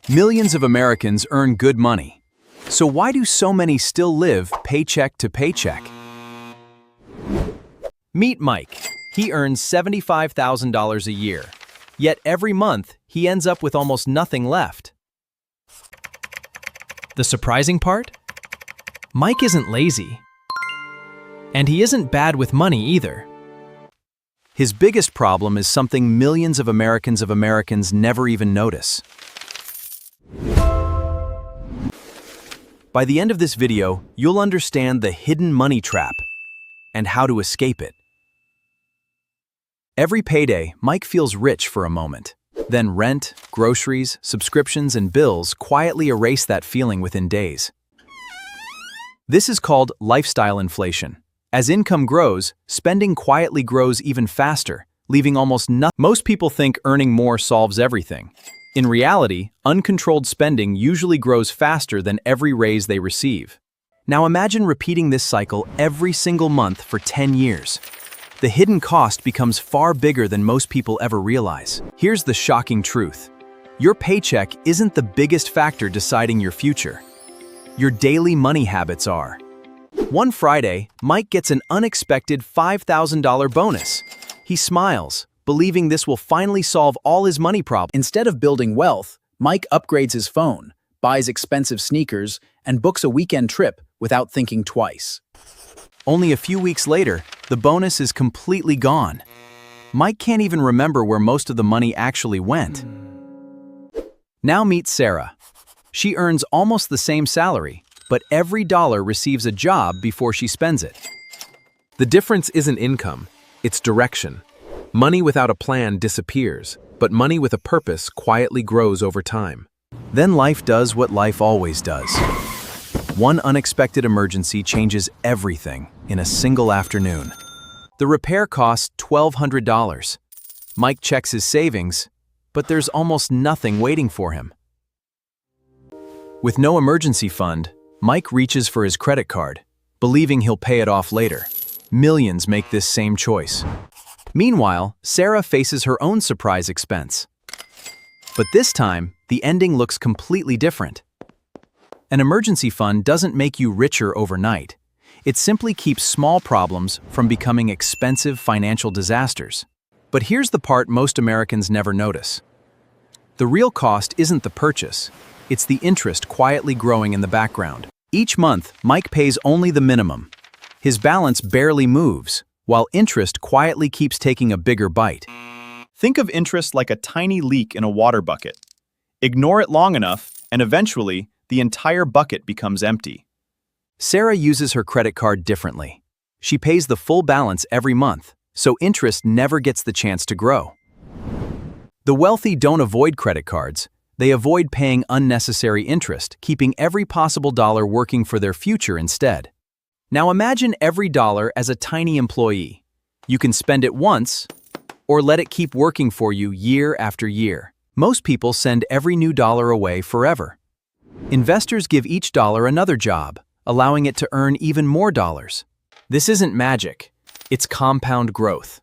Millions of Americans earn good money. So why do so many still live paycheck to paycheck? Meet Mike. He earns $75,000 a year. Yet every month, he ends up with almost nothing left. The surprising part? Mike isn't lazy. And he isn't bad with money either. His biggest problem is something millions of Americans never even notice. By the end of this video, you'll understand the hidden money trap and how to escape it. Every payday, Mike feels rich for a moment. Then rent, groceries, subscriptions, and bills quietly erase that feeling within days. This is called lifestyle inflation. As income grows, spending quietly grows even faster, leaving almost nothing. Most people think earning more solves everything. In reality, uncontrolled spending usually grows faster than every raise they receive. Now imagine repeating this cycle every single month for 10 years. The hidden cost becomes far bigger than most people ever realize. Here's the shocking truth. Your paycheck isn't the biggest factor deciding your future. Your daily money habits are. One Friday, Mike gets an unexpected $5,000 bonus. He smiles, believing this will finally solve all his money problems. Instead of building wealth, Mike upgrades his phone, buys expensive sneakers, and books a weekend trip without thinking twice. Only a few weeks later, the bonus is completely gone. Mike can't even remember where most of the money actually went. Now meet Sarah. She earns almost the same salary, but every dollar receives a job before she spends it. The difference isn't income, it's direction. Money without a plan disappears, but money with a purpose quietly grows over time. Then life does what life always does. One unexpected emergency changes everything in a single afternoon. The repair costs $1,200. Mike checks his savings, but there's almost nothing waiting for him. With no emergency fund, Mike reaches for his credit card, believing he'll pay it off later. Millions make this same choice. Meanwhile, Sarah faces her own surprise expense. But this time, the ending looks completely different. An emergency fund doesn't make you richer overnight. It simply keeps small problems from becoming expensive financial disasters. But here's the part most Americans never notice. The real cost isn't the purchase. It's the interest quietly growing in the background. Each month, Mike pays only the minimum. His balance barely moves, while interest quietly keeps taking a bigger bite. Think of interest like a tiny leak in a water bucket. Ignore it long enough, and eventually, the entire bucket becomes empty. Sarah uses her credit card differently. She pays the full balance every month, so interest never gets the chance to grow. The wealthy don't avoid credit cards. They avoid paying unnecessary interest, keeping every possible dollar working for their future instead. Now imagine every dollar as a tiny employee. You can spend it once, or let it keep working for you year after year. Most people send every new dollar away forever. Investors give each dollar another job, allowing it to earn even more dollars. This isn't magic, it's compound growth.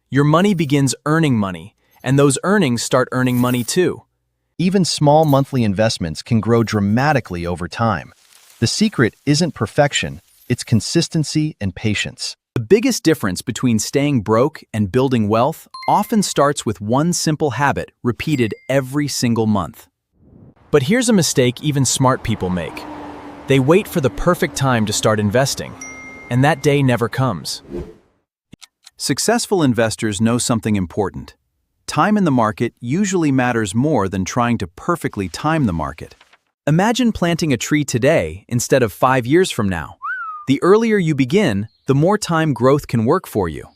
Your money begins earning money, and those earnings start earning money too. Even small monthly investments can grow dramatically over time. The secret isn't perfection, it's consistency and patience. The biggest difference between staying broke and building wealth often starts with one simple habit repeated every single month. But here's a mistake even smart people make. They wait for the perfect time to start investing, and that day never comes. Successful investors know something important. Time in the market usually matters more than trying to perfectly time the market. Imagine planting a tree today instead of 5 years from now. The earlier you begin, the more time growth can work for you.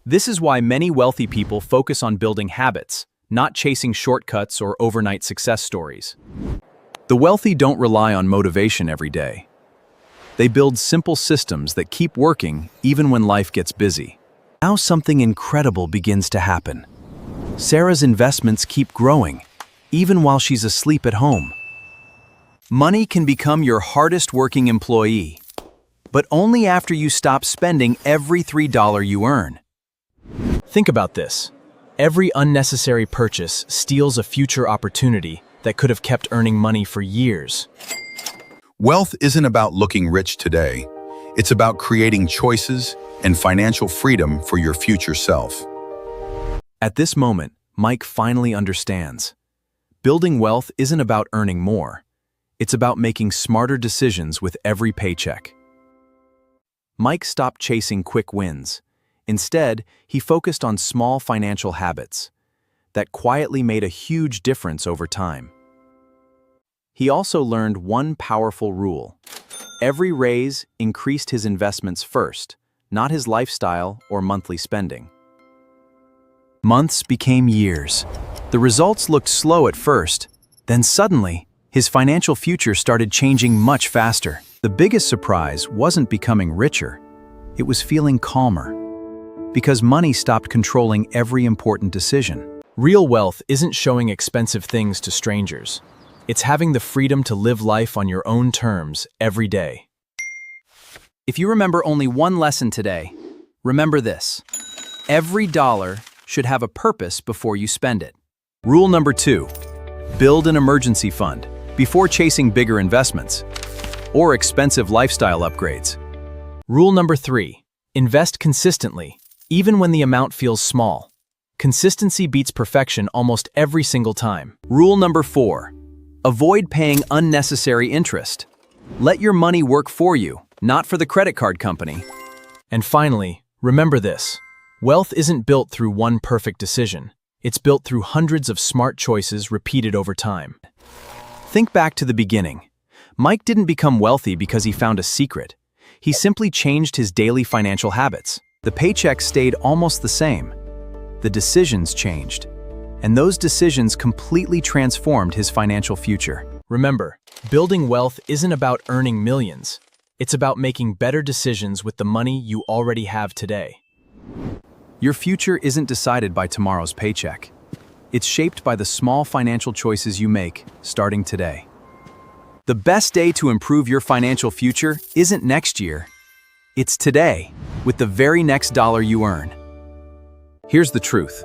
This is why many wealthy people focus on building habits, not chasing shortcuts or overnight success stories. The wealthy don't rely on motivation every day. They build simple systems that keep working even when life gets busy. Now something incredible begins to happen. Sarah's investments keep growing, even while she's asleep at home. Money can become your hardest working employee, but only after you stop spending every $3 you earn. Think about this. Every unnecessary purchase steals a future opportunity that could have kept earning money for years. Wealth isn't about looking rich today. It's about creating choices and financial freedom for your future self. At this moment, Mike finally understands. Building wealth isn't about earning more. It's about making smarter decisions with every paycheck. Mike stopped chasing quick wins. Instead, he focused on small financial habits that quietly made a huge difference over time. He also learned one powerful rule. Every raise increased his investments first, not his lifestyle or monthly spending. Months became years. The results looked slow at first, then suddenly, his financial future started changing much faster. The biggest surprise wasn't becoming richer, it was feeling calmer. Because money stopped controlling every important decision. Real wealth isn't showing expensive things to strangers. It's having the freedom to live life on your own terms every day. If you remember only one lesson today, remember this. Every dollar should have a purpose before you spend it. Rule number 2, build an emergency fund before chasing bigger investments or expensive lifestyle upgrades. Rule number 3, invest consistently, even when the amount feels small. Consistency beats perfection almost every single time. Rule number 4, avoid paying unnecessary interest. Let your money work for you, not for the credit card company. And finally, remember this. Wealth isn't built through one perfect decision. It's built through hundreds of smart choices repeated over time. Think back to the beginning. Mike didn't become wealthy because he found a secret. He simply changed his daily financial habits. The paycheck stayed almost the same. The decisions changed. And those decisions completely transformed his financial future. Remember, building wealth isn't about earning millions. It's about making better decisions with the money you already have today. Your future isn't decided by tomorrow's paycheck. It's shaped by the small financial choices you make starting today. The best day to improve your financial future isn't next year. It's today, with the very next dollar you earn. Here's the truth.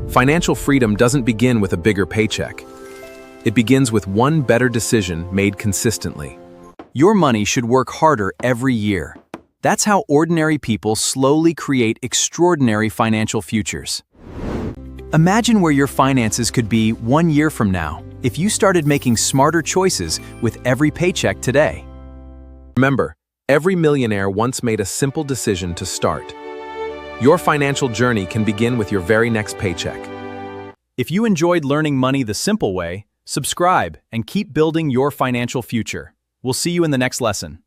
Financial freedom doesn't begin with a bigger paycheck. It begins with one better decision made consistently. Your money should work harder every year. That's how ordinary people slowly create extraordinary financial futures. Imagine where your finances could be 1 year from now if you started making smarter choices with every paycheck today. Remember, every millionaire once made a simple decision to start. Your financial journey can begin with your very next paycheck. If you enjoyed learning money the simple way, subscribe and keep building your financial future. We'll see you in the next lesson.